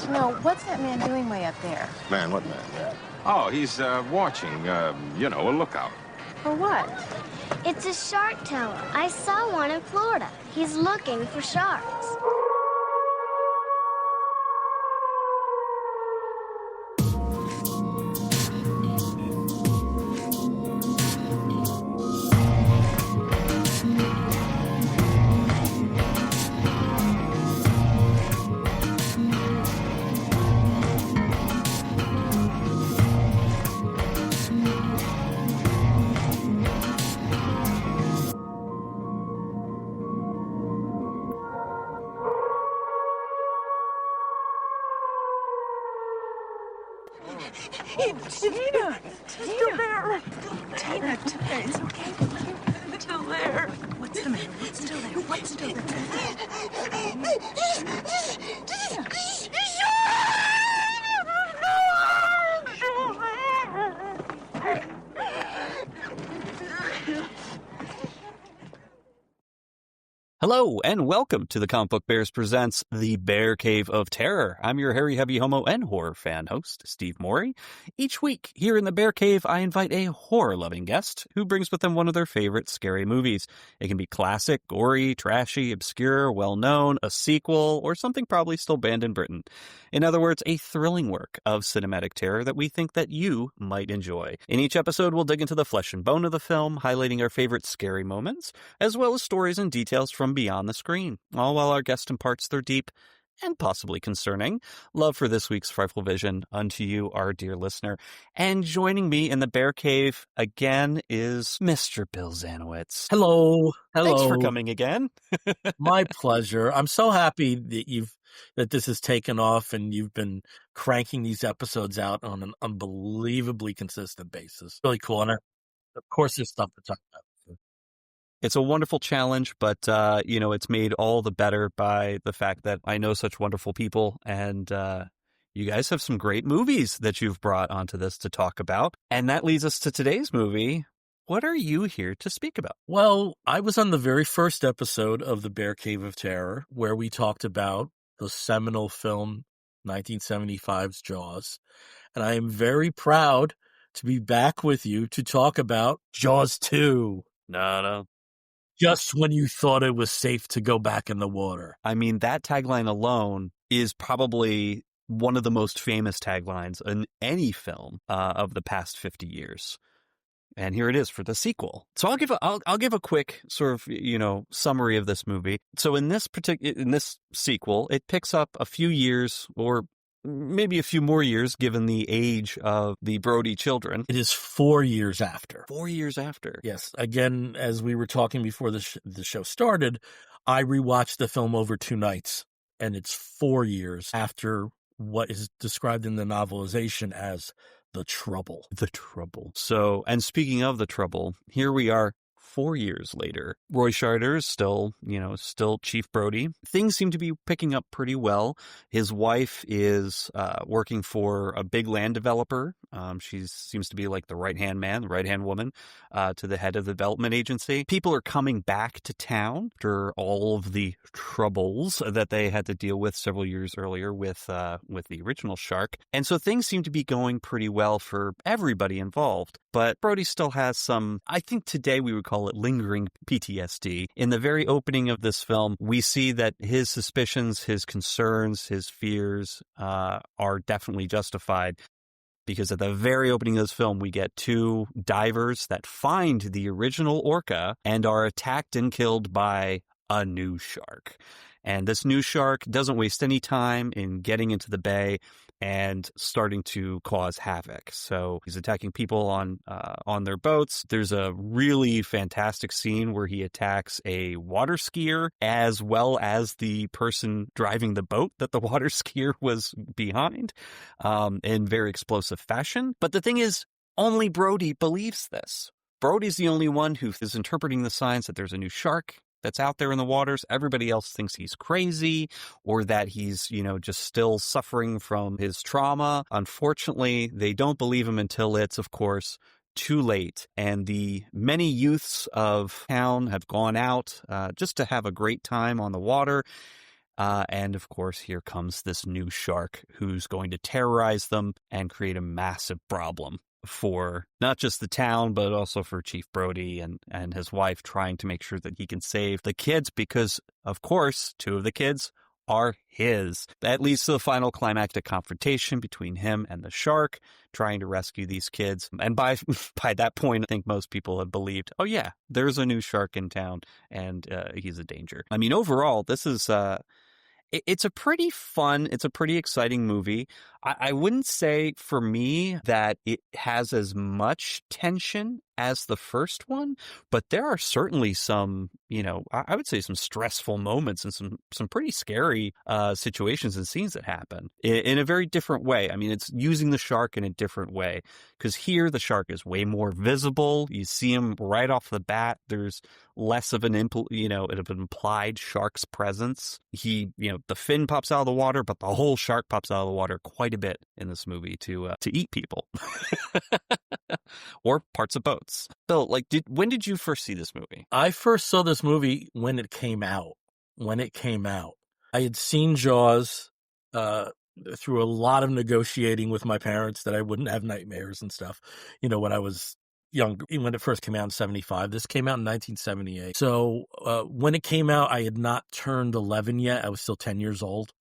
No, what's that man doing way up there? Man, what man? Yeah. Oh, he's watching, a lookout. For what? It's a shark tower. I saw one in Florida. He's looking for sharks. Tina! Still there! Tina, it's okay. It's still there. What's the matter? What's still there? What's still Hello, and welcome to the Comic Book Bears presents The Bear Cave of Terror. I'm your hairy, heavy homo and horror fan host, Steve Morey. Each week, here in the Bear Cave, I invite a horror-loving guest who brings with them one of their favorite scary movies. It can be classic, gory, trashy, obscure, well-known, a sequel, or something probably still banned in Britain. In other words, a thrilling work of cinematic terror that we think that you might enjoy. In each episode, we'll dig into the flesh and bone of the film, highlighting our favorite scary moments, as well as stories and details from beyond the screen, all while our guest imparts their deep and possibly concerning love for this week's frightful vision unto you, our dear listener. And joining me in the Bear Cave again is Mr. Bill Zanowitz. Hello. Thanks for coming again. My pleasure. I'm so happy that this has taken off and you've been cranking these episodes out on an unbelievably consistent basis. Really cool. And of course, there's stuff to talk about. It's a wonderful challenge, but, it's made all the better by the fact that I know such wonderful people, and you guys have some great movies that you've brought onto this to talk about. And that leads us to today's movie. What are you here to speak about? Well, I was on the very first episode of The Bear Cave of Terror, where we talked about the seminal film 1975's Jaws. And I am very proud to be back with you to talk about Jaws 2. No. Just when you thought it was safe to go back in the water. I mean, that tagline alone is probably one of the most famous taglines in any film of the past 50 years. And here it is for the sequel. So I'll give a quick sort of, summary of this movie. So in this sequel, it picks up a few years or maybe a few more years, given the age of the Brody children. It is 4 years after. 4 years after. Yes. Again, as we were talking before the show started, I rewatched the film over 2 nights, and it's 4 years after what is described in the novelization as The Trouble. The Trouble. So, and speaking of The Trouble, here we are 4 years later. Roy Scheider is still Chief Brody. Things seem to be picking up pretty well. His wife is working for a big land developer. She seems to be like the right-hand man, the right-hand woman to the head of the development agency. People are coming back to town after all of the troubles that they had to deal with several years earlier with the original shark. And so things seem to be going pretty well for everybody involved. But Brody still has some, I think today we would call it lingering PTSD. In the very opening of this film, we see that his suspicions, his concerns, his fears are definitely justified. Because at the very opening of this film, we get 2 divers that find the original orca and are attacked and killed by a new shark. And this new shark doesn't waste any time in getting into the bay and starting to cause havoc. So he's attacking people on their boats. There's a really fantastic scene where he attacks a water skier as well as the person driving the boat that the water skier was behind in very explosive fashion. But the thing is, only Brody believes this. Brody's the only one who is interpreting the signs that there's a new shark that's out there in the waters. Everybody else thinks he's crazy or that he's, just still suffering from his trauma. Unfortunately, they don't believe him until it's, of course, too late. And the many youths of town have gone out just to have a great time on the water. And of course, here comes this new shark who's going to terrorize them and create a massive problem for not just the town, but also for Chief Brody and his wife, trying to make sure that he can save the kids because, of course, 2 of the kids are his. That leads to the final climactic confrontation between him and the shark, trying to rescue these kids. And by that point, I think most people have believed, oh yeah, there's a new shark in town and he's a danger. I mean, overall, this is it's a pretty fun, it's a pretty exciting movie. I wouldn't say for me that it has as much tension as the first one, but there are certainly some, I would say some stressful moments and some pretty scary situations and scenes that happen in a very different way. I mean, it's using the shark in a different way because here the shark is way more visible. You see him right off the bat. There's less of an implied shark's presence. He, the fin pops out of the water, but the whole shark pops out of the water quite a bit in this movie to eat people or parts of boats. So, when did you first see this movie? I first saw this movie when it came out. I had seen Jaws through a lot of negotiating with my parents that I wouldn't have nightmares and stuff, when I was young, when it first came out in 75. This came out in 1978. So when it came out, I had not turned 11 yet. I was still 10 years old.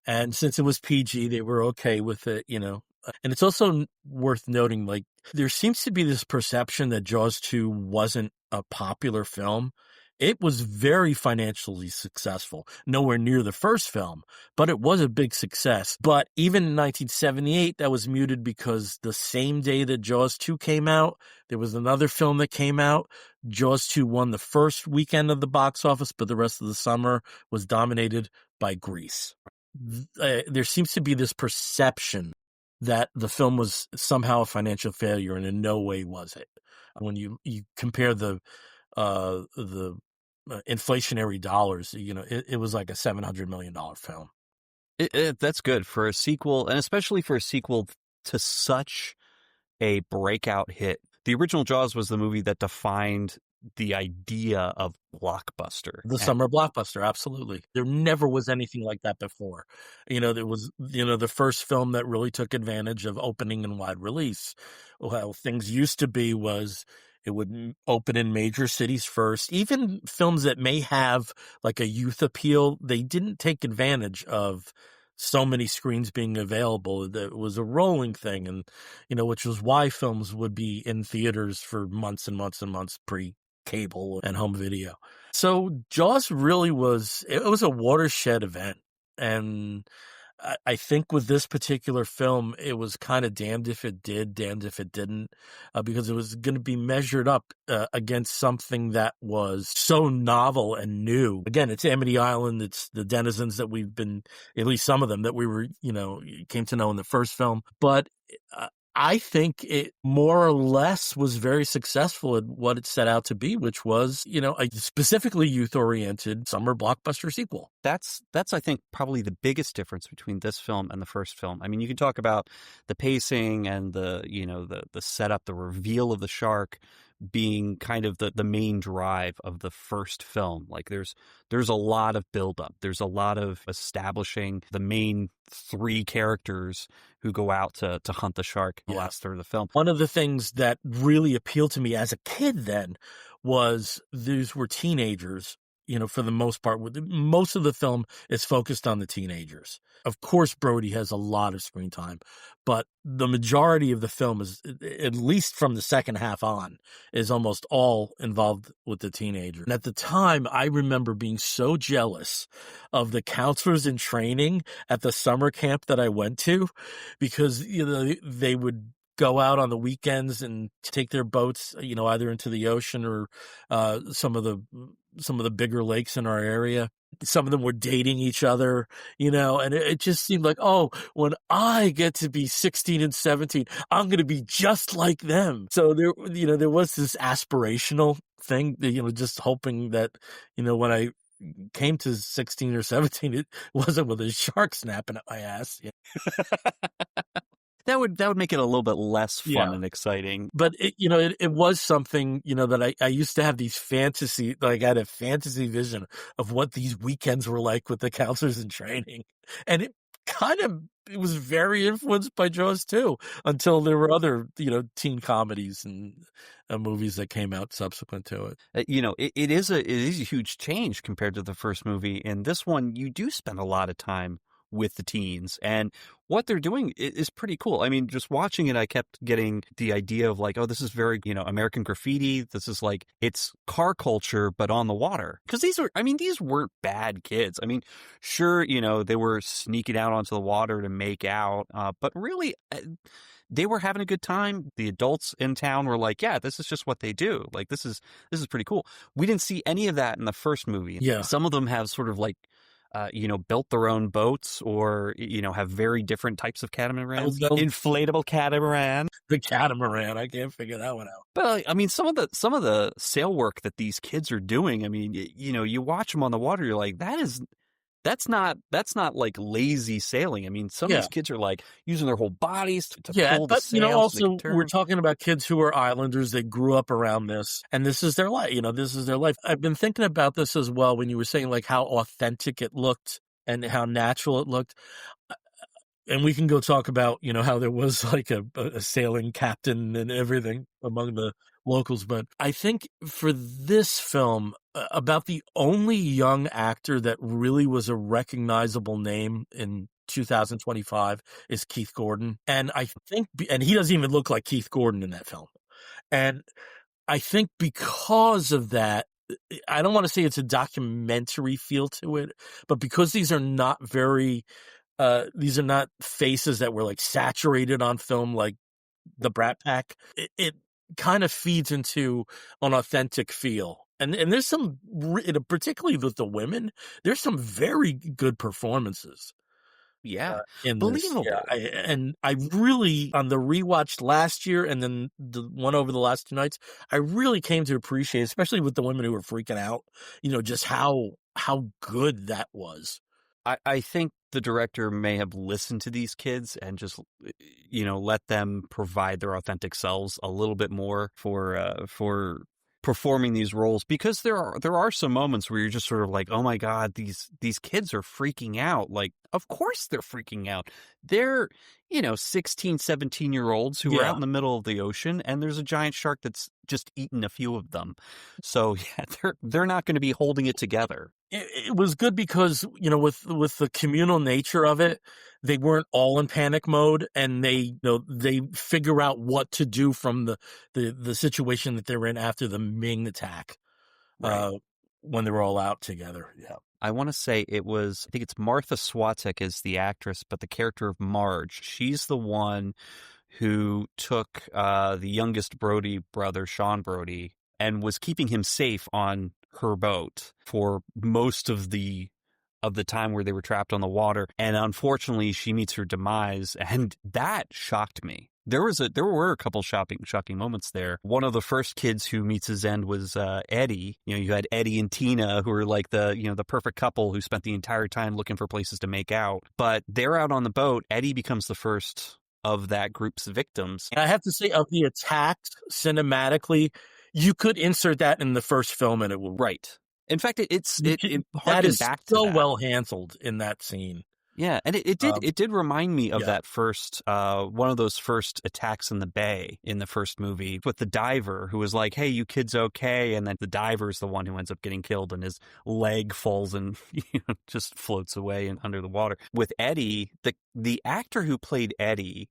And since it was PG, they were okay with it, And it's also worth noting, there seems to be this perception that Jaws 2 wasn't a popular film. It was very financially successful, nowhere near the first film, but it was a big success. But even in 1978, that was muted because the same day that Jaws 2 came out, there was another film that came out. Jaws 2 won the first weekend of the box office, but the rest of the summer was dominated by Grease. There seems to be this perception that the film was somehow a financial failure, and in no way was it. When you compare the inflationary dollars, it was like a $700 million film. That's good for a sequel, and especially for a sequel to such a breakout hit. The original Jaws was the movie that defined the idea of blockbuster. The summer blockbuster, absolutely. There never was anything like that before. There was, the first film that really took advantage of opening and wide release. Well, things used to be was it would open in major cities first. Even films that may have like a youth appeal, they didn't take advantage of so many screens being available. It was a rolling thing, and which was why films would be in theaters for months and months and months pre-cable and home video. So Jaws really was a watershed event, and I think with this particular film, it was kind of damned if it did, damned if it didn't, because it was going to be measured up against something that was so novel and new. Again, it's Amity Island. It's the denizens that we've been, at least some of them that we were, came to know in the first film. But I think it more or less was very successful at what it set out to be, which was, a specifically youth-oriented summer blockbuster sequel. That's I think probably the biggest difference between this film and the first film. I mean, you can talk about the pacing and the setup, the reveal of the shark being kind of the main drive of the first film. Like there's a lot of buildup. There's a lot of establishing the main 3 characters who go out to hunt the shark in the last third of the film. One of the things that really appealed to me as a kid then was these were teenagers. For the most part, most of the film is focused on the teenagers. Of course, Brody has a lot of screen time, but the majority of the film is, at least from the second half on, is almost all involved with the teenager. And at the time, I remember being so jealous of the counselors in training at the summer camp that I went to, because, they would go out on the weekends and take their boats, either into the ocean or some of the bigger lakes in our area. Some of them were dating each other, and it just seemed like, oh, when I get to be 16 and 17, I'm going to be just like them. So there was this aspirational thing, just hoping that, when I came to 16 or 17, it wasn't with a shark snapping at my ass. That would make it a little bit less fun Yeah. and exciting. But it was something, that I used to have these fantasy, like I had a fantasy vision of what these weekends were like with the counselors in training. And it was very influenced by Jaws too, until there were other, teen comedies and movies that came out subsequent to it. It is a huge change compared to the first movie. In this one, you do spend a lot of time with the teens, and what they're doing is pretty cool. I mean, just watching it, I kept getting the idea of like, oh, this is very, American Graffiti. This is like, it's car culture, but on the water. Because these weren't bad kids. I mean, sure, they were sneaking out onto the water to make out, but really, they were having a good time. The adults in town were like, yeah, this is just what they do. Like, this is pretty cool. We didn't see any of that in the first movie. Yeah. Some of them have sort of like, built their own boats, or, have very different types of catamarans. Inflatable catamaran. The catamaran. I can't figure that one out. But I mean, some of the sail work that these kids are doing, I mean, you watch them on the water, you're like, that's not like lazy sailing. I mean, some of these kids are like using their whole bodies to pull the sails. Also we're talking about kids who are islanders. They grew up around this, and this is their life. This is their life. I've been thinking about this as well when you were saying like how authentic it looked and how natural it looked. And we can go talk about, how there was like a sailing captain and everything among the locals. But I think for this film, about the only young actor that really was a recognizable name in 2025 is Keith Gordon. And I think, and he doesn't even look like Keith Gordon in that film. And I think because of that, I don't want to say it's a documentary feel to it, but because these are not these are not faces that were like saturated on film like the Brat Pack, it kind of feeds into an authentic feel. And there's some, particularly with the women, there's some very good performances. Yeah, believable. And I really, on the rewatch last year and then the one over the last 2 nights, I really came to appreciate, especially with the women who were freaking out, just how good that was. I think the director may have listened to these kids and just, let them provide their authentic selves a little bit more for performing these roles, because there are some moments where you're just sort of like, oh my God, these kids are freaking out. Like, of course they're freaking out. They're, 16, 17-year-olds who are out in the middle of the ocean, and there's a giant shark that's just eaten a few of them. So yeah, they're not going to be holding it together. It was good because, with the communal nature of it, they weren't all in panic mode, and they figure out what to do from the situation that they're in after the Ming attack, right. When they were all out together. Yeah. I want to say I think it's Martha Swatek is the actress, but the character of Marge, she's the one who took the youngest Brody brother, Sean Brody, and was keeping him safe on her boat for most of the time where they were trapped on the water. And unfortunately, she meets her demise, and that shocked me. There were a couple shocking moments there. One of the first kids who meets his end was Eddie. You had Eddie and Tina, who were like the perfect couple who spent the entire time looking for places to make out. But they're out on the boat. Eddie becomes the first of that group's victims. I have to say, of the attacks cinematically, you could insert that in the first film and it will. Right. In fact, it harkens back to that. So well handled in that scene. Yeah, and it did remind me of that first one of those first attacks in the bay in the first movie with the diver who was like, "Hey, you kids okay?" And then the diver's the one who ends up getting killed, and his leg falls and just floats away and under the water. With Eddie, the actor who played Eddie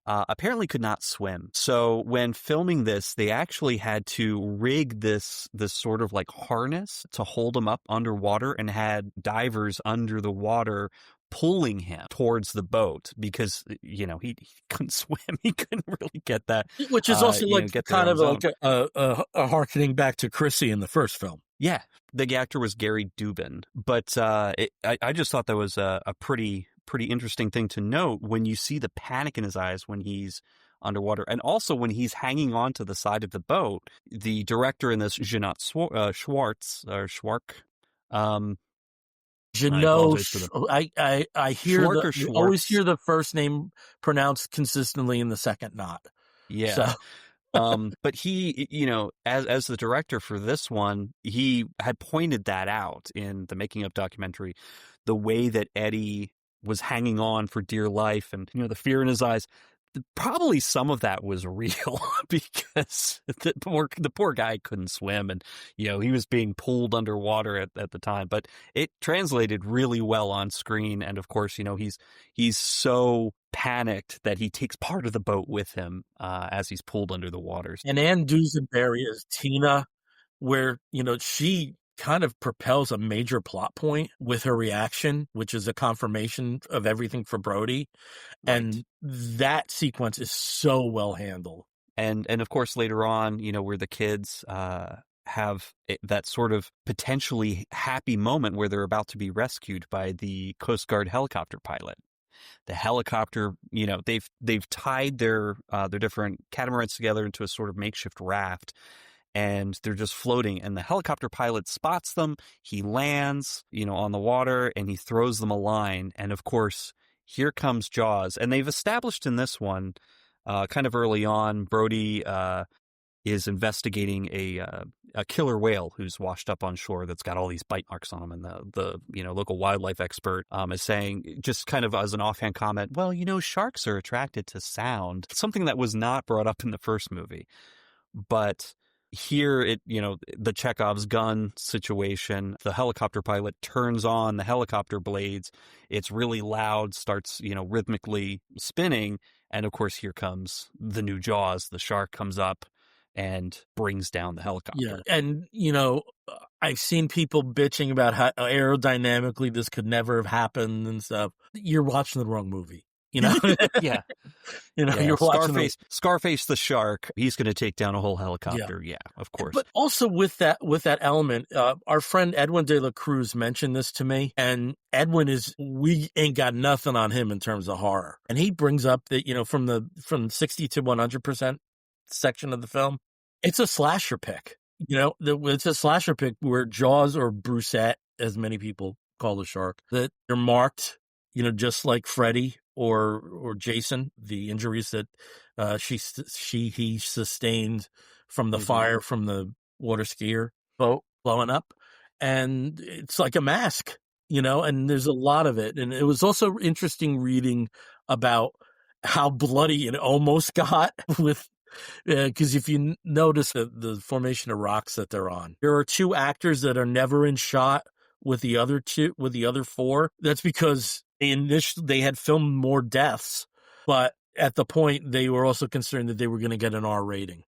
apparently could not swim. So when filming this, they actually had to rig this sort of like harness to hold him up underwater, and had divers under the water pulling him towards the boat because, he couldn't swim. He couldn't really get that. Which is also kind of like a harkening back to Chrissy in the first film. Yeah. The actor was Gary Dubin. But I just thought that was a pretty interesting thing to note when you see the panic in his eyes when he's underwater. And also when he's hanging on to the side of the boat. The director in this, Jeanette Schwartz, or Schwark, I apologize for I hear Schwark or you always Schwartz? hear the first name pronounced consistently and the second not. Yeah. So But he, as the director for this one, he had pointed that out in the making of documentary, the way that Eddie was hanging on for dear life and, the fear in his eyes. Probably some of that was real because the poor guy couldn't swim and, he was being pulled underwater at the time, but it translated really well on screen. And of course, he's so panicked that he takes part of the boat with him, as he's pulled under the waters. and Ann Dusenberry is Tina, where, she kind of propels a major plot point with her reaction, which is a confirmation of everything for Brody. Right. And that sequence is so well handled. And of course, later on, where the kids have that sort of potentially happy moment where they're about to be rescued by the Coast Guard helicopter pilot. The helicopter, they've tied their different catamarans together into a sort of makeshift raft, and they're just floating. And the helicopter pilot spots them. He lands, on the water, and he throws them a line. And of course, here comes Jaws. And they've established in this one, kind of early on, Brody is investigating a killer whale who's washed up on shore that's got all these bite marks on him. And the local wildlife expert is saying, just kind of as an offhand comment, well, sharks are attracted to sound, something that was not brought up in the first movie. But here, the Chekhov's gun situation, the helicopter pilot turns on the helicopter blades. It's really loud, starts, rhythmically spinning. And of course, here comes the new Jaws. The shark comes up and brings down the helicopter. Yeah. And, I've seen people bitching about how aerodynamically this could never have happened and stuff. You're watching the wrong movie. Yeah. You're watching Scarface the shark. He's going to take down a whole helicopter. Yeah, of course. But also with that element, our friend Edwin de la Cruz mentioned this to me, and Edwin we ain't got nothing on him in terms of horror. And he brings up that, from 60 to 100% section of the film, it's a slasher pick. It's a slasher pick where Jaws, or Brucette, as many people call the shark, that they're marked, just like Freddy or Jason, the injuries that he sustained from the fire from the water skier boat blowing up. And it's like a mask, and there's a lot of it. And it was also interesting reading about how bloody it almost got with, because if you notice the formation of rocks that they're on, there are two actors that are never in shot with the other four. That's because they had filmed more deaths, but at the point they were also concerned that they were going to get an R rating.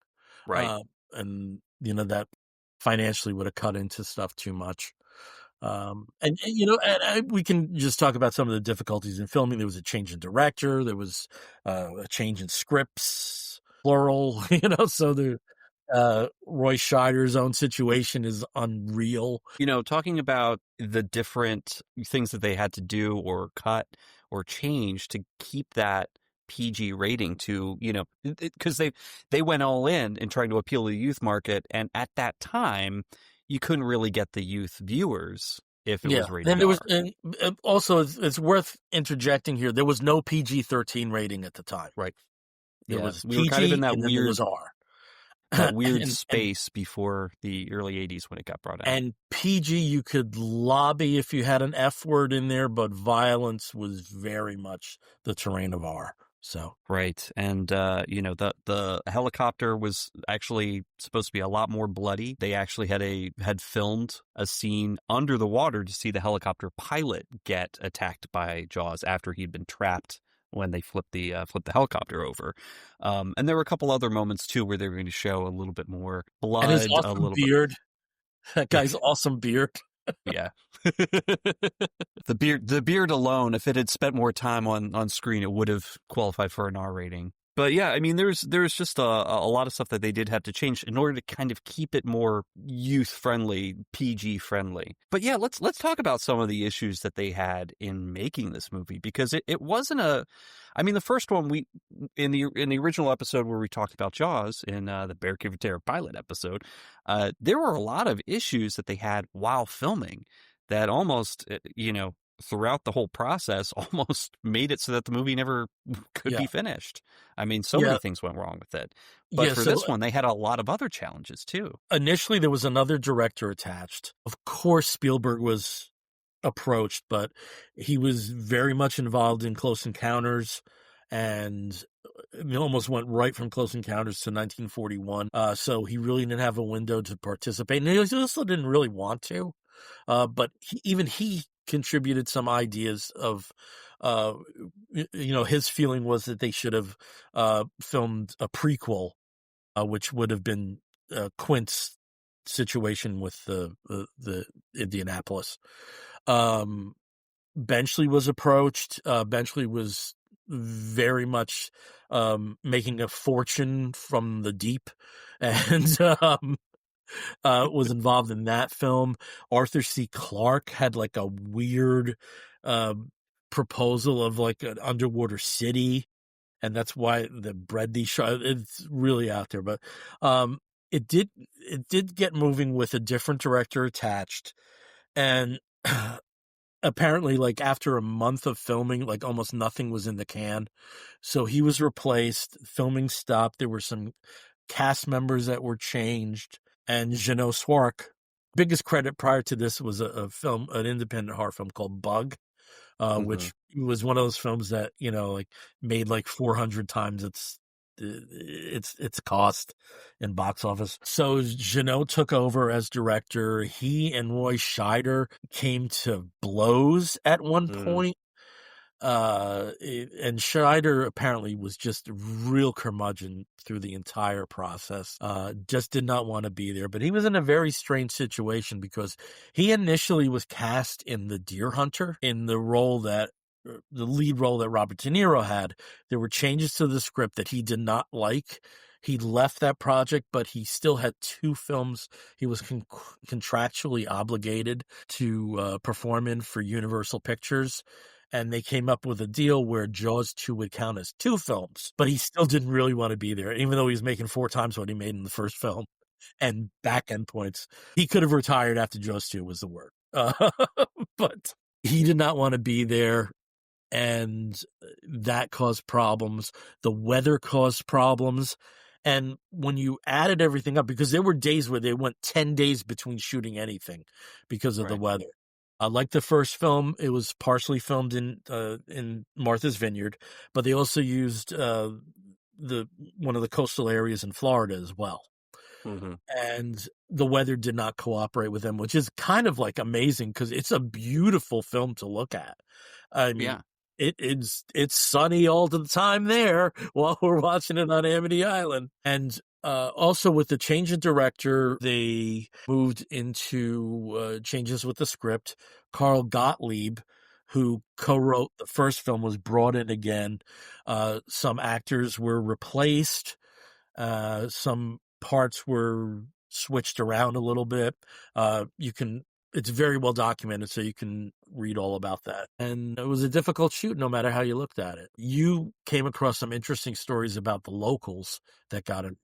Right. And that financially would have cut into stuff too much. We can just talk about some of the difficulties in filming. There was a change in director. There was a change in scripts, plural, so Roy Scheider's own situation is unreal. Talking about the different things that they had to do or cut or change to keep that PG rating to, because they went all in trying to appeal to the youth market. And at that time, you couldn't really get the youth viewers if it was rated R. And also, it's worth interjecting here. There was no PG-13 rating at the time. Right. There was we PG, were kind of in that and then there was R. That weird space before the early 80s when it got brought out. And PG, you could lobby if you had an F word in there, but violence was very much the terrain of R. So right, and the helicopter was actually supposed to be a lot more bloody. They actually had filmed a scene under the water to see the helicopter pilot get attacked by Jaws after he'd been trapped when they flipped the helicopter over. And there were a couple other moments too where they were going to show a little bit more blood, and his awesome a little beard. That guy's awesome beard. Yeah. The beard alone, if it had spent more time on screen, it would have qualified for an R rating. But yeah, I mean, there's just a lot of stuff that they did have to change in order to kind of keep it more youth friendly, PG friendly. But yeah, let's talk about some of the issues that they had in making this movie, because it wasn't the first one in the original episode where we talked about Jaws in the Bear Cave of Terror pilot episode, there were a lot of issues that they had while filming that almost, throughout the whole process, almost made it so that the movie never could be finished. I mean, so many things went wrong with it. But for this one, they had a lot of other challenges, too. Initially, there was another director attached. Of course, Spielberg was approached, but he was very much involved in Close Encounters, and it almost went right from Close Encounters to 1941. So he really didn't have a window to participate, and he also didn't really want to. But even he contributed some ideas of, his feeling was that they should have filmed a prequel, which would have been Quint's situation with the Indianapolis. Benchley was approached. Benchley was very much making a fortune from the deep, and was involved in that film. Arthur C. Clarke had like a weird proposal of like an underwater city, and that's why the Brady shot. It's really out there, but it did get moving with a different director attached, and apparently, like after a month of filming, like almost nothing was in the can, so he was replaced. Filming stopped. There were some cast members that were changed, and Janot Swark. Biggest credit prior to this was an independent horror film called Bug, which was one of those films that made like 400 times its cost in box office. So Janot took over as director. He and Roy Scheider came to blows at one point. And Scheider apparently was just real curmudgeon through the entire process. Just did not want to be there, but he was in a very strange situation because he initially was cast in The Deer Hunter in the lead role that Robert De Niro had. There were changes to the script that he did not like. He left that project, but he still had 2 films he was contractually obligated to perform in for Universal Pictures. And they came up with a deal where Jaws 2 would count as 2 films, but he still didn't really want to be there, even though he was making 4 times what he made in the first film. And back-end points. He could have retired after Jaws 2 was the word. But he did not want to be there, and that caused problems. The weather caused problems. And when you added everything up, because there were days where they went 10 days between shooting anything because of the weather. Like the first film, it was partially filmed in Martha's Vineyard, but they also used one of the coastal areas in Florida as well. And the weather did not cooperate with them, which is kind of like amazing because it's a beautiful film to look at. I mean, it's sunny all the time there while we're watching it on Amity Island. And also with the change in director, they moved into changes with the script. Carl Gottlieb, who co-wrote the first film, was brought in again. Some actors were replaced. Some parts were switched around a little bit. It's very well documented, so you can read all about that. And it was a difficult shoot, no matter how you looked at it. You came across some interesting stories about the locals that got it.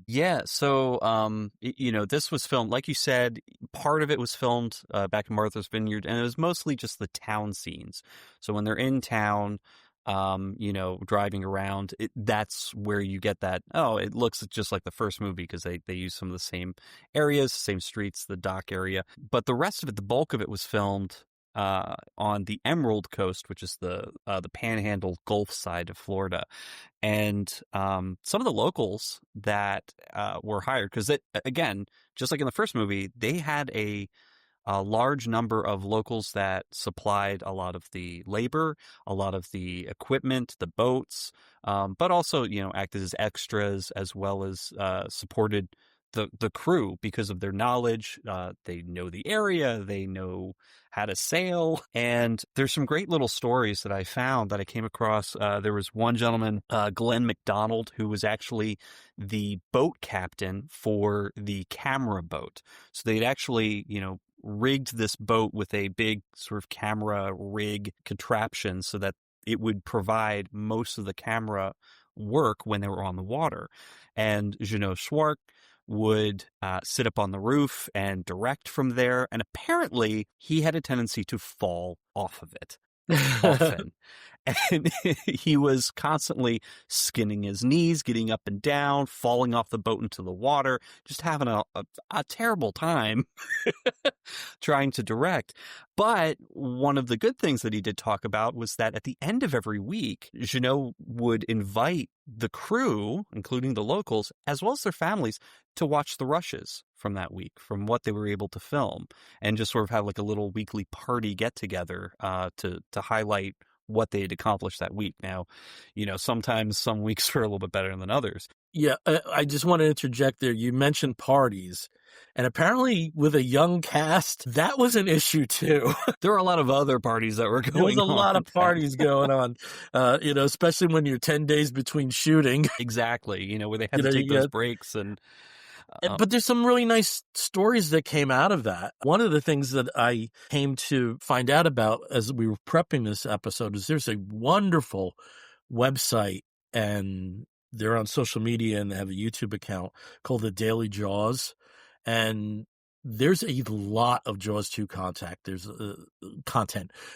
Yeah, so this was filmed, like you said, part of it was filmed back in Martha's Vineyard, and it was mostly just the town scenes. So when they're in town, driving around, that's where you get that, it looks just like the first movie because they use some of the same areas, same streets, the dock area. But the rest of it, the bulk of it was filmed on the Emerald Coast, which is the Panhandle Gulf side of Florida. And some of the locals that were hired, because again, just like in the first movie, they had a large number of locals that supplied a lot of the labor, a lot of the equipment, the boats, but also, acted as extras as well as supported the crew because of their knowledge. They know the area, they know how to sail. And there's some great little stories that I found that I came across. There was one gentleman, Glenn McDonald, who was actually the boat captain for the camera boat. So they'd actually, rigged this boat with a big sort of camera rig contraption so that it would provide most of the camera work when they were on the water. And Janot Swark would sit up on the roof and direct from there. And apparently he had a tendency to fall off of it often. And he was constantly skinning his knees, getting up and down, falling off the boat into the water, just having a terrible time trying to direct. But one of the good things that he did talk about was that at the end of every week, Janot would invite the crew, including the locals, as well as their families, to watch the rushes from that week, from what they were able to film, and just sort of have like a little weekly party get together to highlight what they had accomplished that week. Now, sometimes some weeks are a little bit better than others. Yeah, I just want to interject there. You mentioned parties, and apparently with a young cast, that was an issue too. There were a lot of other parties that were going on. There was a lot of parties going on, especially when you're 10 days between shooting. Exactly, where they had to take those breaks and... But there's some really nice stories that came out of that. One of the things that I came to find out about as we were prepping this episode is there's a wonderful website, and they're on social media and they have a YouTube account called The Daily Jaws. And there's a lot of Jaws 2 content.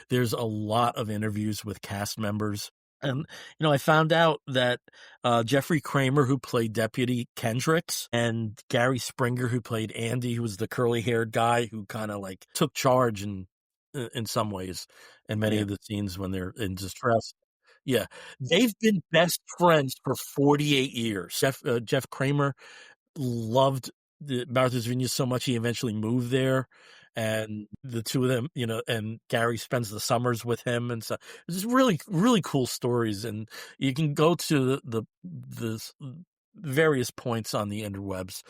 There's a lot of interviews with cast members. And, I found out that Jeffrey Kramer, who played Deputy Kendricks, and Gary Springer, who played Andy, who was the curly-haired guy who kind of like took charge in some ways in many of the scenes when they're in distress. Yeah, they've been best friends for 48 years. Jeff Kramer loved the Martha's Vineyard so much he eventually moved there, and the two of them, and Gary spends the summers with him, and so it's just really, really cool stories. And you can go to the various points on the interwebs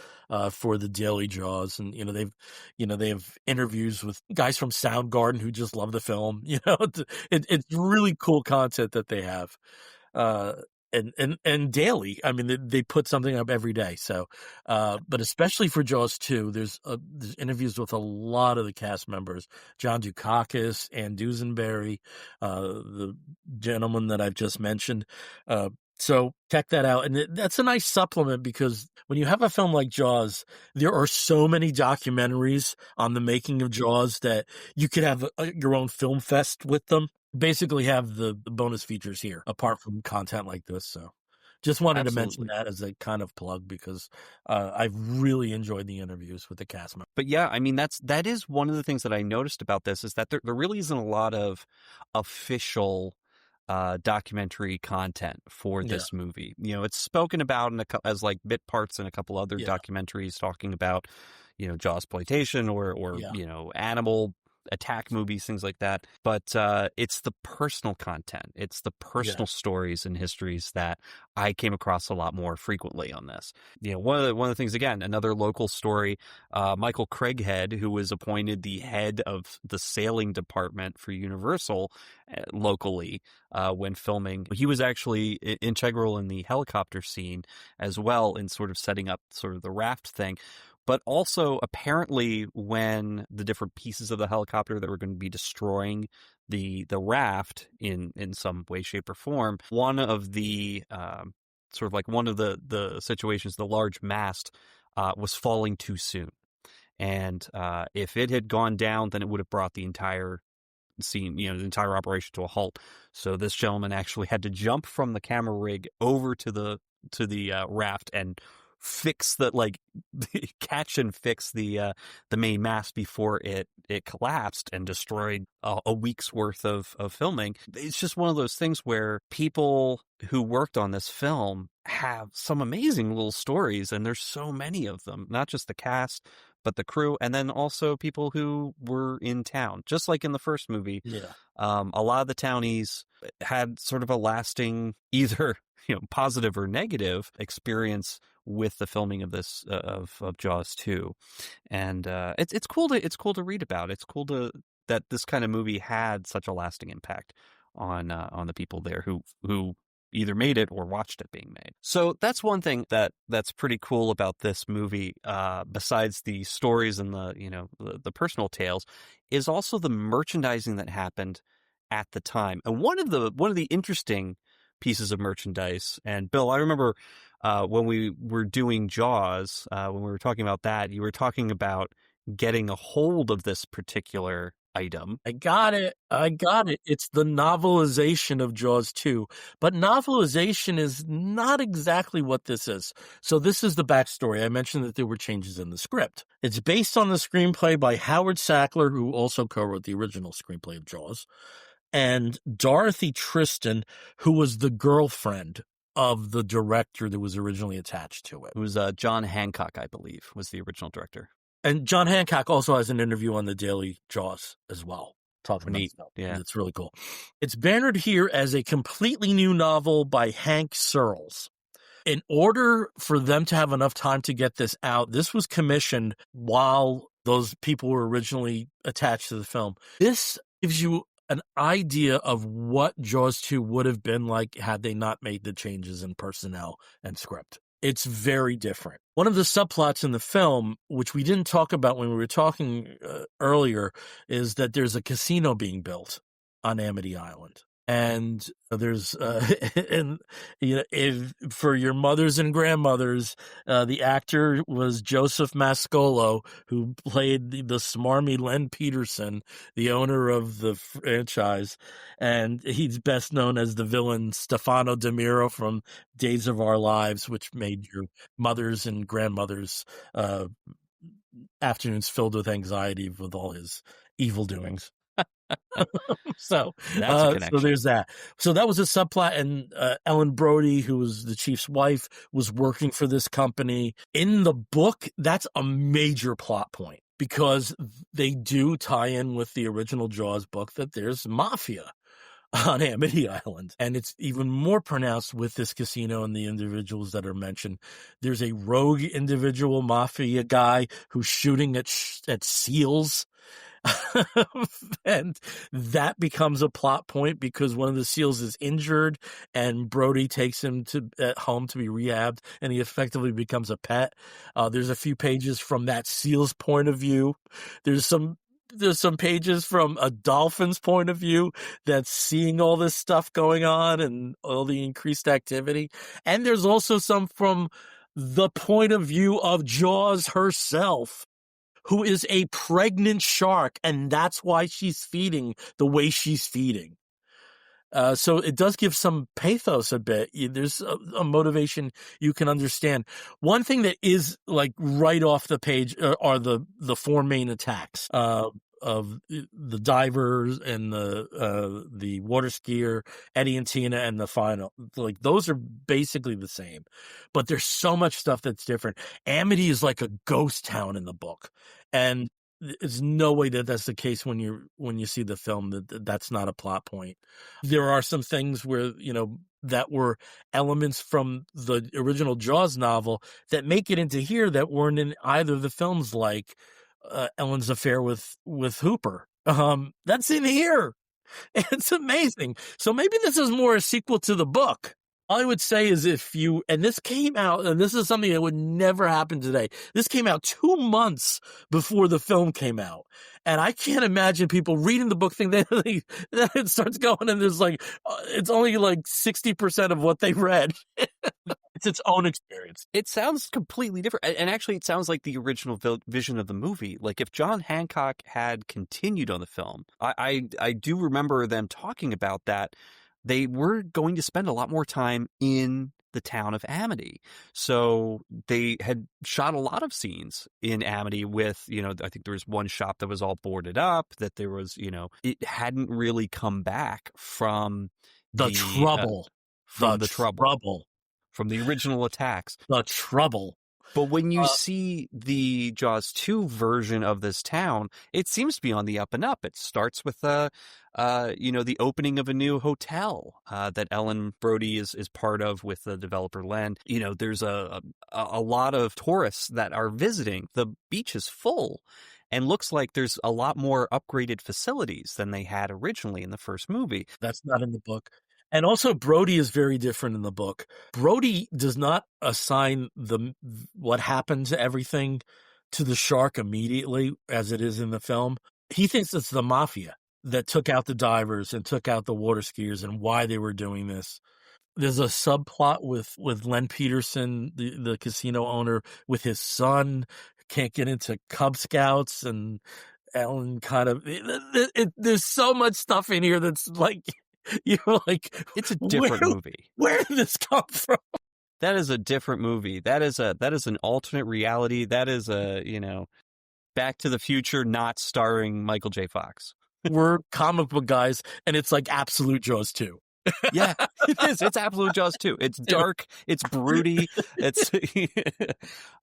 for the Daily Jaws, and they have interviews with guys from Soundgarden who just love the film. It's really cool content that they have. And daily, I mean, they put something up every day. So, but especially for Jaws 2, there's interviews with a lot of the cast members: John Dukakis, Ann Dusenberry, the gentleman that I've just mentioned. So check that out. And that's a nice supplement, because when you have a film like Jaws, there are so many documentaries on the making of Jaws that you could have your own film fest with them. Basically have the bonus features here, apart from content like this. So just wanted to mention that as a kind of plug, because I've really enjoyed the interviews with the cast members. But yeah, I mean, that is one of the things that I noticed about this, is that there really isn't a lot of official documentary content for this movie. It's spoken about as like bit parts in a couple other documentaries talking about, Jawsploitation or animal attack movies, things like that. But it's the personal content. It's the personal stories and histories that I came across a lot more frequently on this. One of the things, again, another local story, Michael Craighead, who was appointed the head of the sailing department for Universal locally when filming, he was actually integral in the helicopter scene as well, in sort of setting up sort of the raft thing. But also, apparently, when the different pieces of the helicopter that were going to be destroying the raft in some way, shape, or form, one of the situations, the large mast was falling too soon. And if it had gone down, then it would have brought the entire scene, the entire operation to a halt. So this gentleman actually had to jump from the camera rig over to the raft and fix catch and fix the main mast before it collapsed and destroyed a week's worth of filming. It's just one of those things where people who worked on this film have some amazing little stories, and there's so many of them, not just the cast, but the crew, and then also people who were in town, just like in the first movie. A lot of the townies had sort of a lasting, either positive or negative experience with the filming of this of Jaws 2, and it's cool to read about. It's cool that this kind of movie had such a lasting impact on the people there who either made it or watched it being made. So that's one thing that's pretty cool about this movie, besides the stories and the personal tales, is also the merchandising that happened at the time. And one of the interesting pieces of merchandise, and Bill, I remember when we were doing Jaws, when we were talking about that, you were talking about getting a hold of this particular item. I got it. It's the novelization of Jaws 2. But novelization is not exactly what this is. So this is the backstory. I mentioned that there were changes in the script. It's based on the screenplay by Howard Sackler, who also co-wrote the original screenplay of Jaws, and Dorothy Tristan, who was the girlfriend of the director that was originally attached to it. It was John Hancock, I believe, was the original director. And John Hancock also has an interview on the Daily Jaws as well. Talking about stuff. Yeah. It's really cool. It's bannered here as a completely new novel by Hank Searles. In order for them to have enough time to get this out, this was commissioned while those people were originally attached to the film. This gives you an idea of what Jaws 2 would have been like had they not made the changes in personnel and script. It's very different. One of the subplots in the film, which we didn't talk about when we were talking earlier, is that there's a casino being built on Amity Island. And there's, and you know, if for your mothers and grandmothers, the actor was Joseph Mascolo, who played the smarmy Len Peterson, the owner of the franchise, and he's best known as the villain Stefano De Miro from Days of Our Lives, which made your mothers and grandmothers afternoons filled with anxiety with all his evil doings. So that's a connection. So there's that. So that was a subplot, and Ellen Brody, who was the chief's wife, was working for this company. In the book, that's a major plot point because they do tie in with the original Jaws book that there's mafia on Amity Island, and it's even more pronounced with this casino and the individuals that are mentioned. There's a rogue individual mafia guy who's shooting at seals. And that becomes a plot point because one of the seals is injured and Brody takes him at home to be rehabbed, and he effectively becomes a pet. There's a few pages from that seal's point of view. There's some pages from a dolphin's point of view that's seeing all this stuff going on and all the increased activity. And there's also some from the point of view of Jaws herself, who is a pregnant shark, and that's why she's feeding the way she's feeding. So it does give some pathos a bit. There's a motivation you can understand. One thing that is like right off the page are the four main attacks of the divers and the water skier, Eddie and Tina, and the final. Like those are basically the same, but there's so much stuff that's different. Amity is like a ghost town in the book, and there's no way that that's the case when you see the film. That's not a plot point. There are some things where that were elements from the original Jaws novel that make it into here that weren't in either of the films, like Ellen's affair with Hooper. That's in here. It's amazing. So maybe this is more a sequel to the book. All I would say is and this came out, and this is something that would never happen today. This came out 2 months before the film came out. And I can't imagine people reading the book thinking that it starts going and there's it's only like 60% of what they read. It's its own experience. It sounds completely different. And actually, it sounds like the original vision of the movie. Like if John Hancock had continued on the film, I do remember them talking about that. They were going to spend a lot more time in the town of Amity. So they had shot a lot of scenes in Amity with, I think there was one shop that was all boarded up, that there was, it hadn't really come back from the trouble. From the original attacks. The trouble. But when you see the Jaws 2 version of this town, it seems to be on the up and up. It starts with the opening of a new hotel that Ellen Brody is part of with the developer Len. There's a lot of tourists that are visiting. The beach is full, and looks like there's a lot more upgraded facilities than they had originally in the first movie. That's not in the book. And also, Brody is very different in the book. Brody does not assign what happened to everything to the shark immediately, as it is in the film. He thinks it's the mafia that took out the divers and took out the water skiers and why they were doing this. There's a subplot with Len Peterson, the casino owner, with his son, can't get into Cub Scouts, and Ellen kind of there's so much stuff in here that's like, you're like, It's a different movie. Where did this come from? That is a different movie. That is an alternate reality. That is Back to the Future not starring Michael J. Fox. We're comic book guys, and it's like absolute Jaws 2. Yeah, it is. It's absolute Jaws 2. It's dark. It's broody. It's,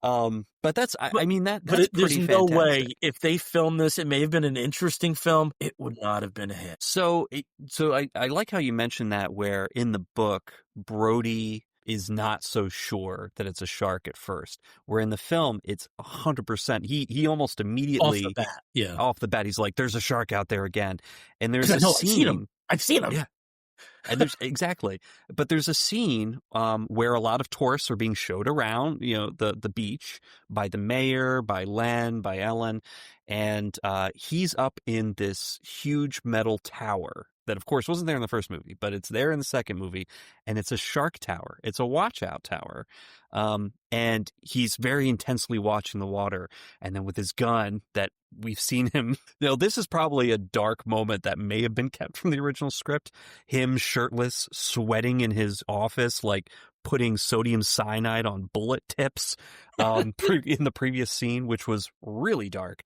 but that's, I mean, that's But there's pretty no fantastic. way, if they filmed this, it may have been an interesting film. It would not have been a hit. So I like how you mentioned that, where in the book, Brody is not so sure that it's a shark at first, where in the film, it's 100%. He almost immediately, off the bat, he's like, there's a shark out there again. And there's a scene. I've seen him. Yeah. And there's exactly, but there's a scene where a lot of tourists are being showed around, the beach by the mayor, by Len, by Ellen, and he's up in this huge metal tower that, of course, wasn't there in the first movie, but it's there in the second movie, and it's a shark tower. It's a watch-out tower, and he's very intensely watching the water, and then with his gun that we've seen him. This is probably a dark moment that may have been kept from the original script. Him shirtless, sweating in his office, like putting sodium cyanide on bullet tips in the previous scene, which was really dark.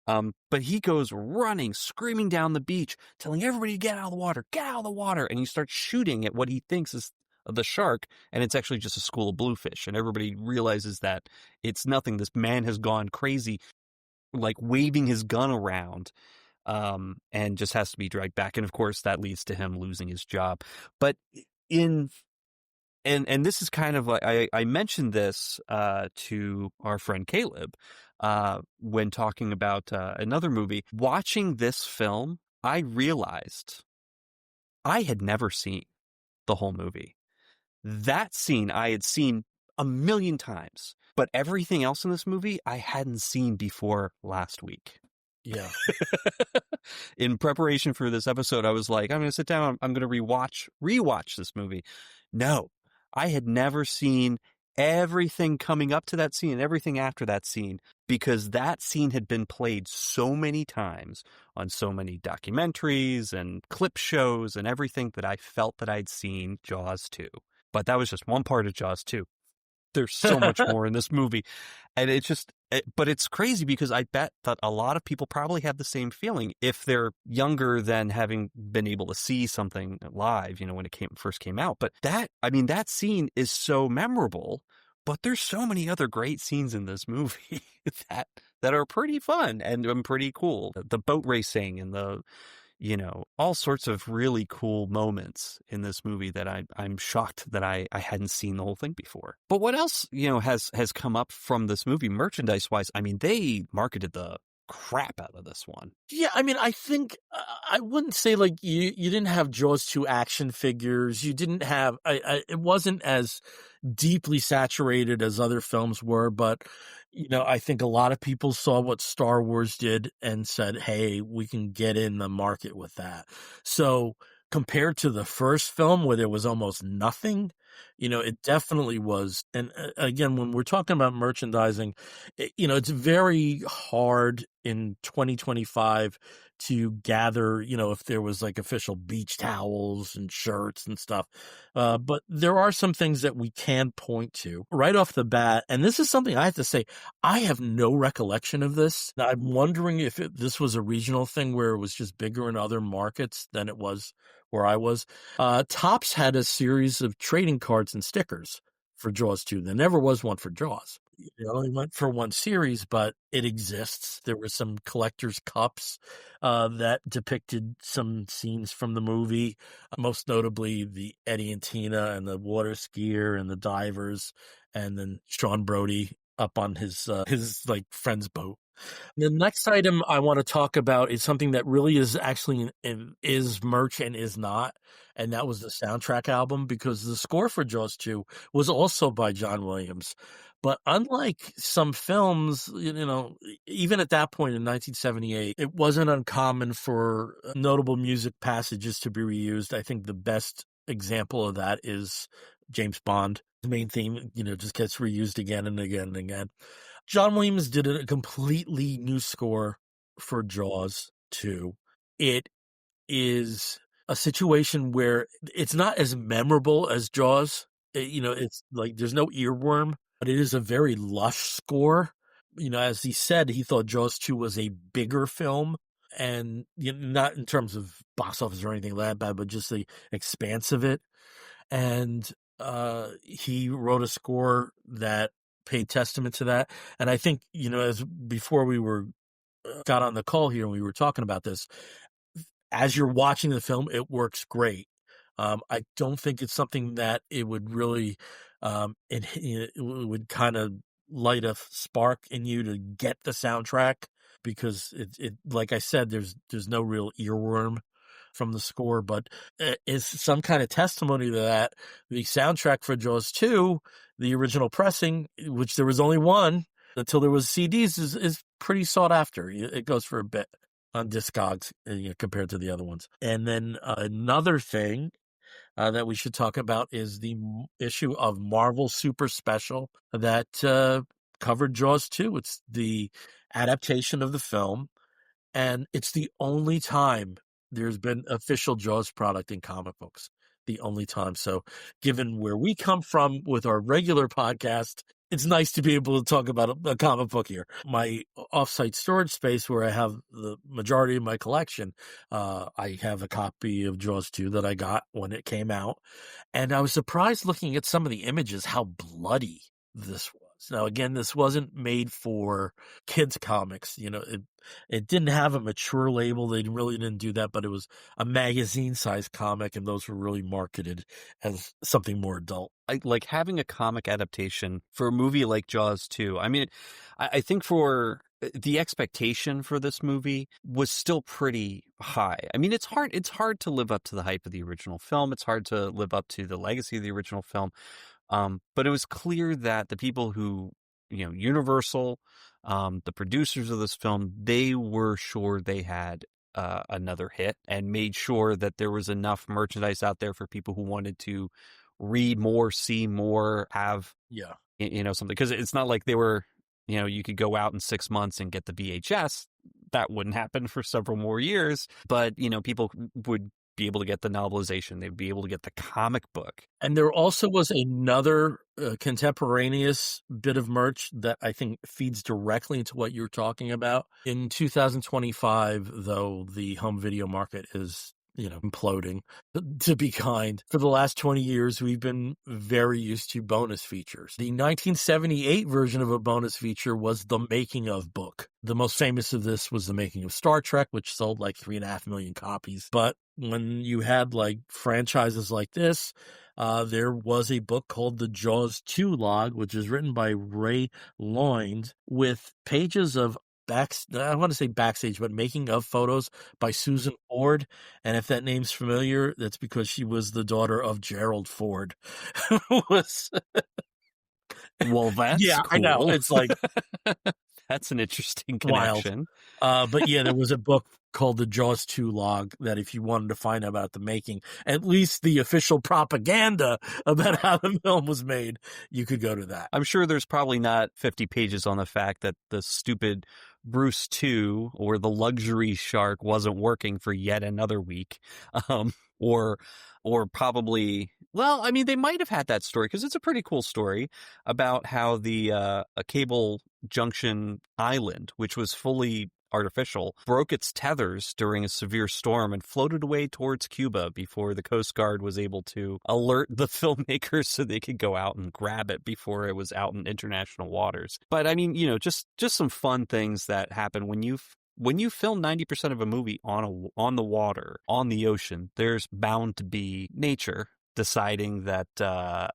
But he goes running, screaming down the beach, telling everybody to get out of the water. And he starts shooting at what he thinks is the shark, and it's actually just a school of bluefish. And everybody realizes that it's nothing. This man has gone crazy, like waving his gun around, and just has to be dragged back. And of course, that leads to him losing his job. But and this is kind of like, I mentioned this to our friend Caleb when talking about another movie. Watching this film, I realized I had never seen the whole movie. That scene I had seen a million times, but everything else in this movie I hadn't seen before last week. Yeah. In preparation for this episode, I was like, I'm going to sit down. I'm going to rewatch this movie. No, I had never seen everything coming up to that scene and everything after that scene, because that scene had been played so many times on so many documentaries and clip shows and everything, that I felt that I'd seen Jaws 2. But that was just one part of Jaws 2. There's so much more in this movie. And but it's crazy, because I bet that a lot of people probably have the same feeling if they're younger than having been able to see something live, when it first came out. But that scene is so memorable, but there's so many other great scenes in this movie that are pretty fun and pretty cool. The boat racing and the, all sorts of really cool moments in this movie that I'm shocked that I hadn't seen the whole thing before. But what else, has come up from this movie merchandise wise? I mean, they marketed the crap out of this one. Yeah, I mean, I think I wouldn't say like you didn't have Jaws 2 action figures. You didn't have it wasn't as deeply saturated as other films were, but I think a lot of people saw what Star Wars did and said, "Hey, we can get in the market with that." So compared to the first film, where there was almost nothing, it definitely was. And again, when we're talking about merchandising, it's very hard in 2025 to gather, if there was like official beach towels and shirts and stuff. But there are some things that we can point to right off the bat. And this is something I have to say, I have no recollection of this. Now, I'm wondering if this was a regional thing where it was just bigger in other markets than it was where I was. Topps had a series of trading cards and stickers for Jaws 2. There never was one for Jaws. It only went for one series, but it exists. There were some collector's cups that depicted some scenes from the movie, most notably the Eddie and Tina and the water skier and the divers, and then Sean Brody up on his like friend's boat. The next item I want to talk about is something that really is actually is merch and is not, and that was the soundtrack album, because the score for Jaws 2 was also by John Williams. But unlike some films, even at that point in 1978, it wasn't uncommon for notable music passages to be reused. I think the best example of that is James Bond. The main theme, just gets reused again and again and again. John Williams did a completely new score for Jaws 2. It is a situation where it's not as memorable as Jaws. It's like there's no earworm, but it is a very lush score. As he said, he thought Jaws 2 was a bigger film, and not in terms of box office or anything like that, but just the expanse of it. And he wrote a score that paid testament to that. And I think, as before we got on the call here and we were talking about this, as you're watching the film, it works great. I don't think it's something that it would really, it would kind of light a spark in you to get the soundtrack, because it like I said, there's no real earworm from the score, but it's some kind of testimony to that. The soundtrack for Jaws 2, the original pressing, which there was only one until there was CDs, is pretty sought after. It goes for a bit on Discogs compared to the other ones. And then another thing that we should talk about is the issue of Marvel Super Special that covered Jaws 2. It's the adaptation of the film, and it's the only time there's been official Jaws product in comic books. The only time. So given where we come from with our regular podcast, it's nice to be able to talk about a comic book here. My offsite storage space, where I have the majority of my collection, I have a copy of Jaws 2 that I got when it came out. And I was surprised looking at some of the images, how bloody this was. Now, again, this wasn't made for kids' comics. It didn't have a mature label. They really didn't do that, but it was a magazine-sized comic, and those were really marketed as something more adult. Like having a comic adaptation for a movie like Jaws 2. I mean, I think for the expectation for this movie was still pretty high. I mean, it's hard to live up to the hype of the original film. It's hard to live up to the legacy of the original film. But it was clear that the people who, Universal, the producers of this film, they were sure they had another hit, and made sure that there was enough merchandise out there for people who wanted to read more, see more, have, something. Because it's not like they were, you could go out in 6 months and get the VHS. That wouldn't happen for several more years. But, people would be able to get the novelization. They'd be able to get the comic book. And there also was another contemporaneous bit of merch that I think feeds directly into what you're talking about. In 2025, though, the home video market is, imploding, to be kind. For the last 20 years, we've been very used to bonus features. The 1978 version of a bonus feature was the making of book. The most famous of this was the making of Star Trek, which sold like 3.5 million copies. But when you had like franchises like this, there was a book called the Jaws 2 log, which is written by Ray Loynd, with pages of I want to say backstage, but making of photos by Susan Ford. And if that name's familiar, that's because she was the daughter of Gerald Ford. Well, that's cool. I know. It's like that's an interesting connection. But yeah, there was a book called the Jaws 2 log that if you wanted to find out about the making, at least the official propaganda about how the film was made, you could go to that. I'm sure there's probably not 50 pages on the fact that the stupid Bruce 2 or the luxury shark wasn't working for yet another week. Or probably, well, I mean, they might have had that story because it's a pretty cool story about how the a Cable Junction Island, which was fully artificial, broke its tethers during a severe storm and floated away towards Cuba before the Coast Guard was able to alert the filmmakers so they could go out and grab it before it was out in international waters. But I mean, just some fun things that happen when you film 90% of a movie on the water, on the ocean. There's bound to be nature deciding that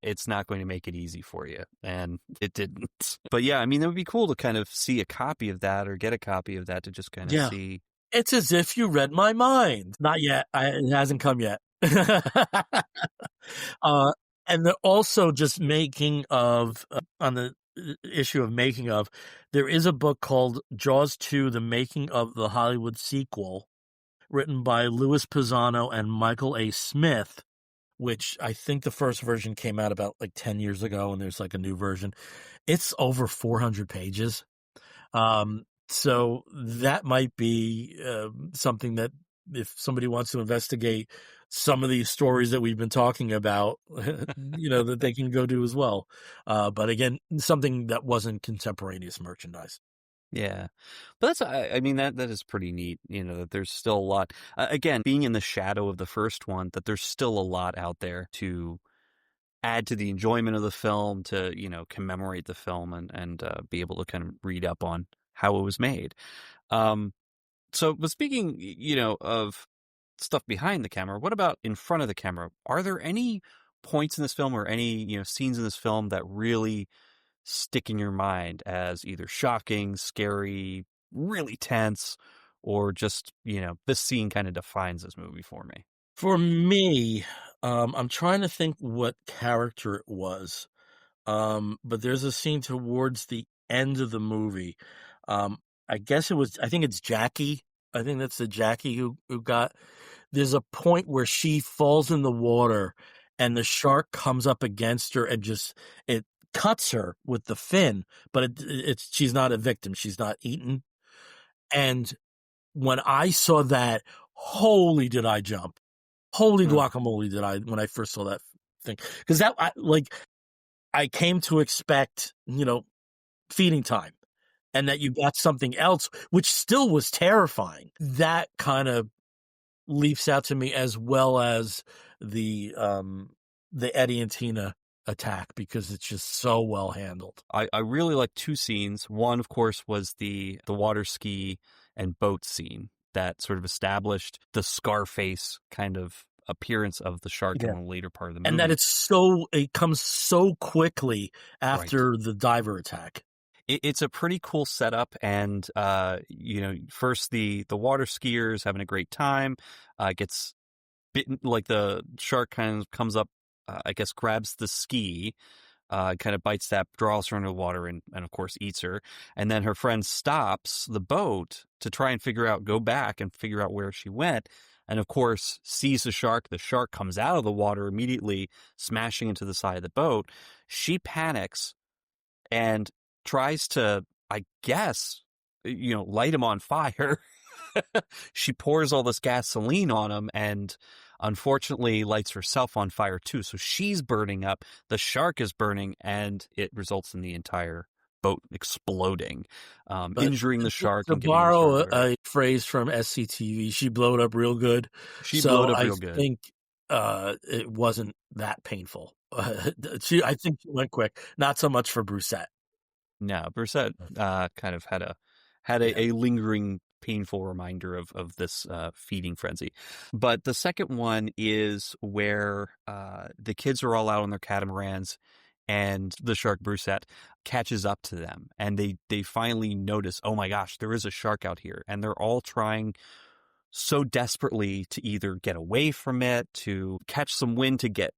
it's not going to make it easy for you, and it didn't. But yeah, I mean, it would be cool to kind of see a copy of that or get a copy of that to just kind of see. It's as if you read my mind. Not yet. It hasn't come yet. And they're also just making of, on the issue of making of, there is a book called Jaws 2, The Making of the Hollywood Sequel, written by Louis Pisano and Michael A. Smith, which I think the first version came out about like 10 years ago, and there's like a new version. It's over 400 pages. So that might be something that if somebody wants to investigate some of these stories that we've been talking about, that they can go do as well. But again, something that wasn't contemporaneous merchandise. Yeah. But I mean, that is pretty neat, that there's still a lot, again, being in the shadow of the first one, that there's still a lot out there to add to the enjoyment of the film, to, commemorate the film and be able to kind of read up on how it was made. But speaking, of stuff behind the camera, what about in front of the camera? Are there any points in this film or any, scenes in this film that really stick in your mind as either shocking, scary, really tense, or just, this scene kind of defines this movie for me? For me, I'm trying to think what character it was. But there's a scene towards the end of the movie. I think it's Jackie. I think that's the Jackie who got, there's a point where she falls in the water and the shark comes up against her and it cuts her with the fin, but she's not a victim. She's not eaten. And when I saw that, holy did I jump. Holy guacamole did I, when I first saw that thing. Cause I came to expect, feeding time, and that you got something else, which still was terrifying. That kind of leaps out to me, as well as the Eddie and Tina attack, because it's just so well handled. I really like two scenes. One, of course, was the water ski and boat scene that sort of established the Scarface kind of appearance of the shark in the later part of the movie. And that it comes so quickly after the diver attack. It's a pretty cool setup, and first the water skiers having a great time, gets bitten, like the shark kind of comes up, I guess grabs the ski, kind of bites that, draws her into the water, and of course eats her. And then her friend stops the boat to try and go back and figure out where she went. And of course sees the shark. The shark comes out of the water immediately, smashing into the side of the boat. She panics and tries to, I guess, light him on fire. She pours all this gasoline on him and unfortunately lights herself on fire too. So she's burning up, the shark is burning, and it results in the entire boat exploding, injuring the shark. To borrow a phrase from SCTV, she blowed up real good. I think it wasn't that painful. I think she went quick. Not so much for Brusette. No, Brusette kind of had a lingering, painful reminder of this feeding frenzy. But the second one is where the kids are all out on their catamarans, and the shark Brusette catches up to them, and they finally notice, oh my gosh, there is a shark out here, and they're all trying so desperately to either get away from it, to catch some wind, to get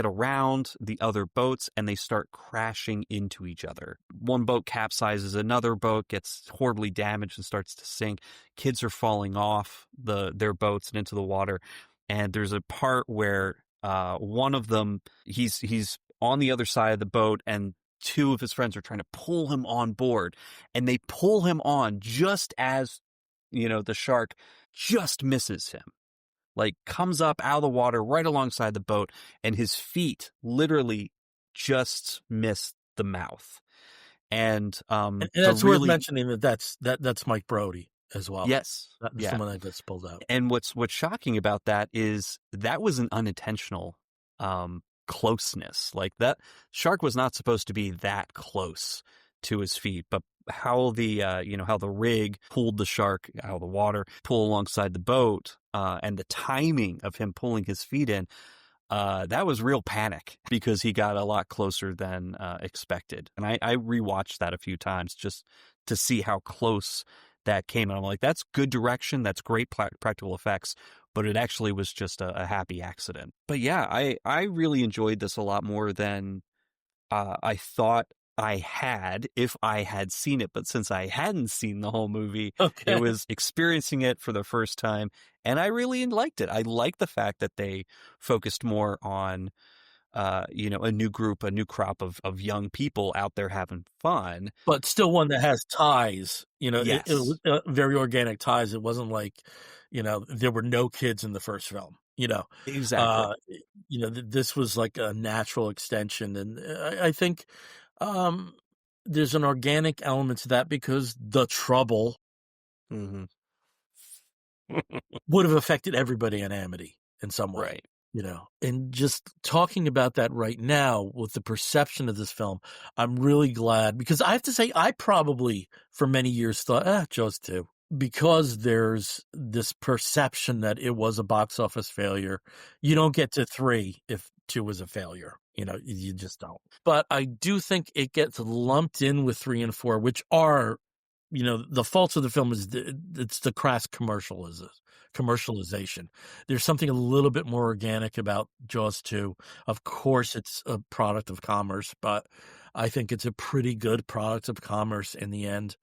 around the other boats, and they start crashing into each other. One boat capsizes, another boat gets horribly damaged and starts to sink. Kids are falling off their boats and into the water, and there's a part where one of them, he's on the other side of the boat, and two of his friends are trying to pull him on board, and they pull him on just as the shark just misses him, like comes up out of the water right alongside the boat, and his feet literally just miss the mouth. And that's worth mentioning that's Mike Brody as well. Yes. That's the one I just pulled out. And what's shocking about that is that was an unintentional closeness. Like, that shark was not supposed to be that close to his feet, but how the rig pulled the shark out of the water, pull alongside the boat, and the timing of him pulling his feet in, that was real panic, because he got a lot closer than expected. And I rewatched that a few times just to see how close that came. And I'm like, that's good direction. That's great practical effects, but it actually was just a happy accident. But yeah, I really enjoyed this a lot more than I thought I had if I had seen it, but since I hadn't seen the whole movie, Okay. it was experiencing it for the first time, and I really liked it. I liked the fact that they focused more on, a new group, a new crop of young people out there having fun. But still one that has ties, it Yes. was very organic ties. It wasn't like, there were no kids in the first film, Exactly. This was like a natural extension. And I think there's an organic element to that because the trouble Mm-hmm. would have affected everybody in Amity in some way. Right. And just talking about that right now with the perception of this film, I'm really glad because I have to say, I probably for many years thought, Jaws 2, because there's this perception that it was a box office failure. You don't get to 3 if 2 was a failure. You just don't. But I do think it gets lumped in with 3 and 4, which are, the faults of the film is it's the crass commercialization. There's something a little bit more organic about Jaws 2. Of course, it's a product of commerce, but I think it's a pretty good product of commerce in the end.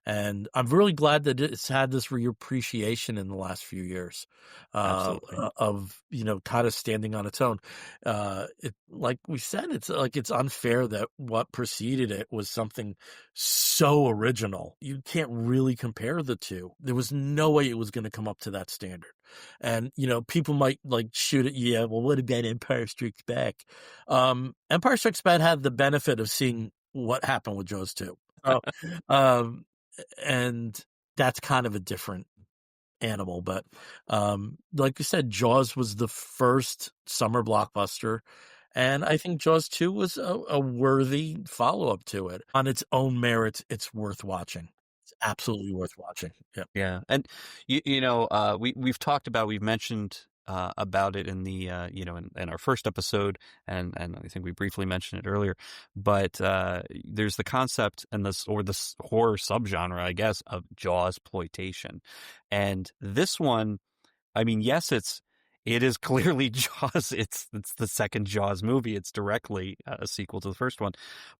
And I'm really glad that it's had this reappreciation in the last few years of, kind of standing on its own. Like we said, it's unfair that what preceded it was something so original. You can't really compare the two. There was no way it was going to come up to that standard. And, people might like shoot it. Yeah, well, what about Empire Strikes Back? Empire Strikes Back had the benefit of seeing what happened with Jaws 2. So, and that's kind of a different animal. But like you said, Jaws was the first summer blockbuster. And I think Jaws 2 was a worthy follow-up to it. On its own merits, it's worth watching. It's absolutely worth watching. Yeah. Yeah. And, we've mentioned about it in the, in our first episode, and I think we briefly mentioned it earlier, but there's the concept and this horror subgenre, I guess, of Jawsploitation. And this one, I mean, yes, it is clearly Jaws. It's the second Jaws movie. It's directly a sequel to the first one,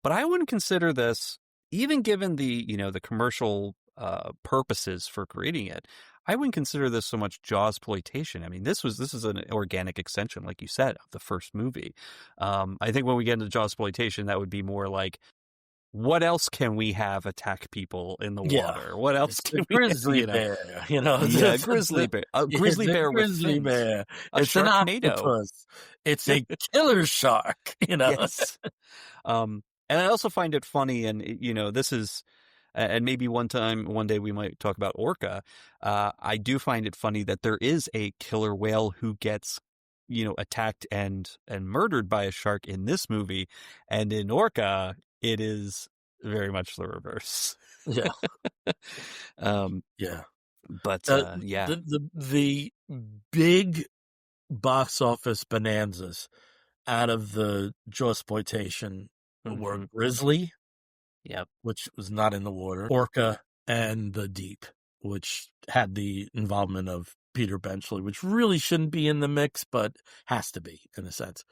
but I wouldn't consider this, even given the, the commercial purposes for creating it, I wouldn't consider this so much Jawsploitation. I mean, this is an organic extension, like you said, of the first movie. I think when we get into Jawsploitation, that would be more like, what else can we have attack people in the water? What else can we grizzly bear? Yeah, grizzly bear. Grizzly bear with grizzly fins. bear. A It's an Sharknado. octopus. It's a killer shark. Yes. And I also find it funny, and this is, and maybe one day we might talk about Orca. I do find it funny that there is a killer whale who gets, attacked and murdered by a shark in this movie, and in Orca, it is very much the reverse. Yeah. Yeah. But yeah, the big box office bonanzas out of the Jawsploitation were Grizzly, yep, which was not in the water, Orca, and The Deep, which had the involvement of Peter Benchley, which really shouldn't be in the mix, but has to be in a sense.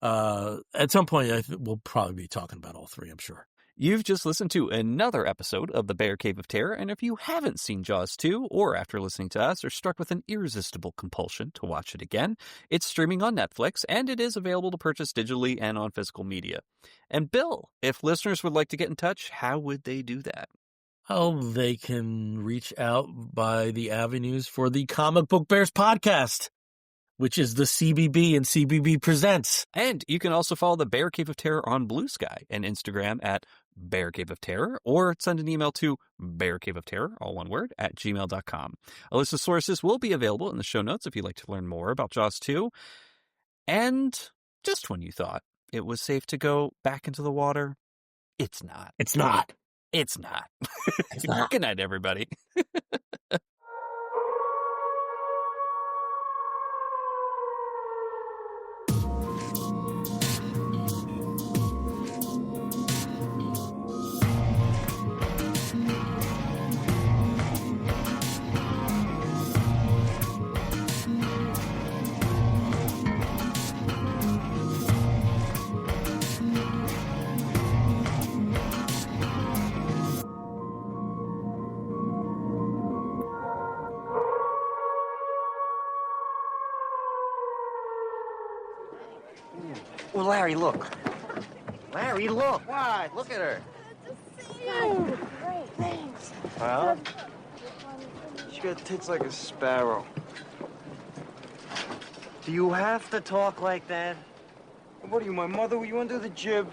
At some point, we'll probably be talking about all 3, I'm sure. You've just listened to another episode of the Bear Cave of Terror, and if you haven't seen Jaws 2, or after listening to us are struck with an irresistible compulsion to watch it again, it's streaming on Netflix, and it is available to purchase digitally and on physical media. And Bill, if listeners would like to get in touch, how would they do that? Oh, they can reach out by the avenues for the Comic Book Bears podcast, which is the CBB and CBB Presents. And you can also follow the Bear Cave of Terror on Blue Sky and Instagram at Bear Cave of Terror, or send an email to bearcaveofterror, all one word, @gmail.com. A list of sources will be available in the show notes if you'd like to learn more about Jaws 2. And just when you thought it was safe to go back into the water, it's not. It's not. It's not. It's not. Good night, everybody. Well, Larry, look. Larry, look. What? Look at her. Great, thanks. Well, she got tits like a sparrow. Do you have to talk like that? What are you, my mother? Were you under the jib?